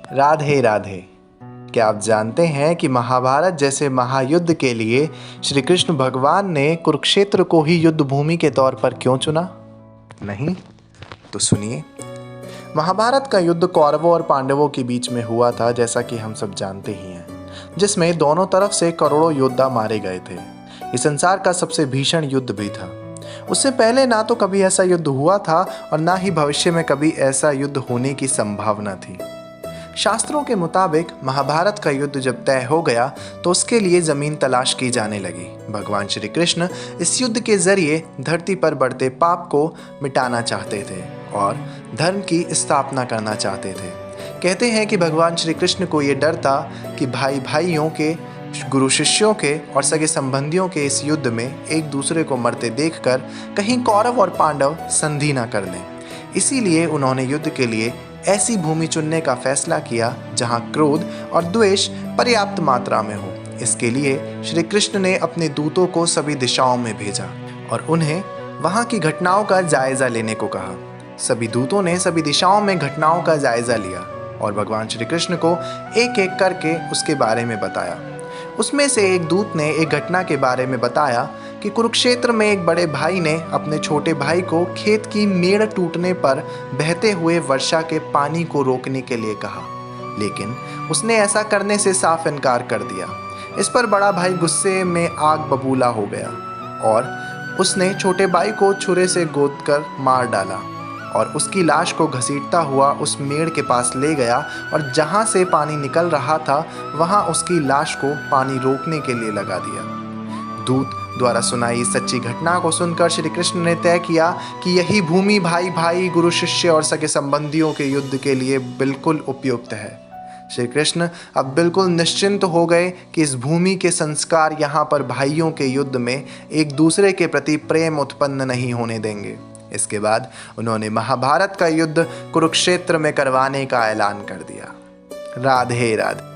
राधे राधे। क्या आप जानते हैं कि महाभारत जैसे महायुद्ध के लिए श्री कृष्ण भगवान ने कुरुक्षेत्र को ही युद्ध भूमि के तौर पर क्यों चुना? नहीं? तो सुनिए। महाभारत का युद्ध कौरवों और पांडवों के बीच में हुआ था, जैसा कि हम सब जानते ही हैं, जिसमें दोनों तरफ से करोड़ों योद्धा मारे गए थे। इस संसार का सबसे भीषण युद्ध भी था। उससे पहले ना तो कभी ऐसा युद्ध हुआ था और ना ही भविष्य में कभी ऐसा युद्ध होने की संभावना थी। शास्त्रों के मुताबिक महाभारत का युद्ध जब तय हो गया तो उसके लिए जमीन तलाश की जाने लगी। भगवान श्री कृष्ण इस युद्ध के जरिए धरती पर बढ़ते पाप को मिटाना चाहते थे और धर्म की स्थापना करना चाहते थे। कहते हैं कि भगवान श्री कृष्ण को ये डर था कि भाई भाइयों के, गुरु शिष्यों के और सगे संबंधियों के इस युद्ध में एक दूसरे को मरते देखकर कहीं कौरव और पांडव संधि न कर लें। इसीलिए उन्होंने युद्ध के लिए ऐसी भूमि चुनने का फैसला किया जहां क्रोध और द्वेष पर्याप्त मात्रा में हो। इसके लिए श्री कृष्ण ने अपने दूतों को सभी दिशाओं में भेजा और उन्हें वहां की घटनाओं का जायजा लेने को कहा। सभी दूतों ने सभी दिशाओं में घटनाओं का जायजा लिया और भगवान श्री कृष्ण को एक एक करके उसके बारे में बताया। उसमें से एक दूत ने एक घटना के बारे में बताया कि कुरुक्षेत्र में एक बड़े भाई ने अपने छोटे भाई को खेत की मेड़ टूटने पर बहते हुए वर्षा के पानी को रोकने के लिए कहा, लेकिन उसने ऐसा करने से साफ इनकार कर दिया। इस पर बड़ा भाई गुस्से में आग बबूला हो गया और उसने छोटे भाई को छुरे से गोदकर मार डाला और उसकी लाश को घसीटता हुआ उस मेड़ के पास ले गया और जहाँ से पानी निकल रहा था वहाँ उसकी लाश को पानी रोकने के लिए लगा दिया। दूत द्वारा सुनाई सच्ची घटना को सुनकर श्री कृष्ण ने तय किया कि यही भूमि भाई भाई, गुरु शिष्य और सगे संबंधियों के युद्ध के लिए बिल्कुल उपयुक्त है। श्री कृष्ण अब बिल्कुल निश्चिंत हो गए कि इस भूमि के संस्कार यहाँ पर भाइयों के युद्ध में एक दूसरे के प्रति प्रेम उत्पन्न नहीं होने देंगे। इसके बाद उन्होंने महाभारत का युद्ध कुरुक्षेत्र में करवाने का ऐलान कर दिया। राधे राधे।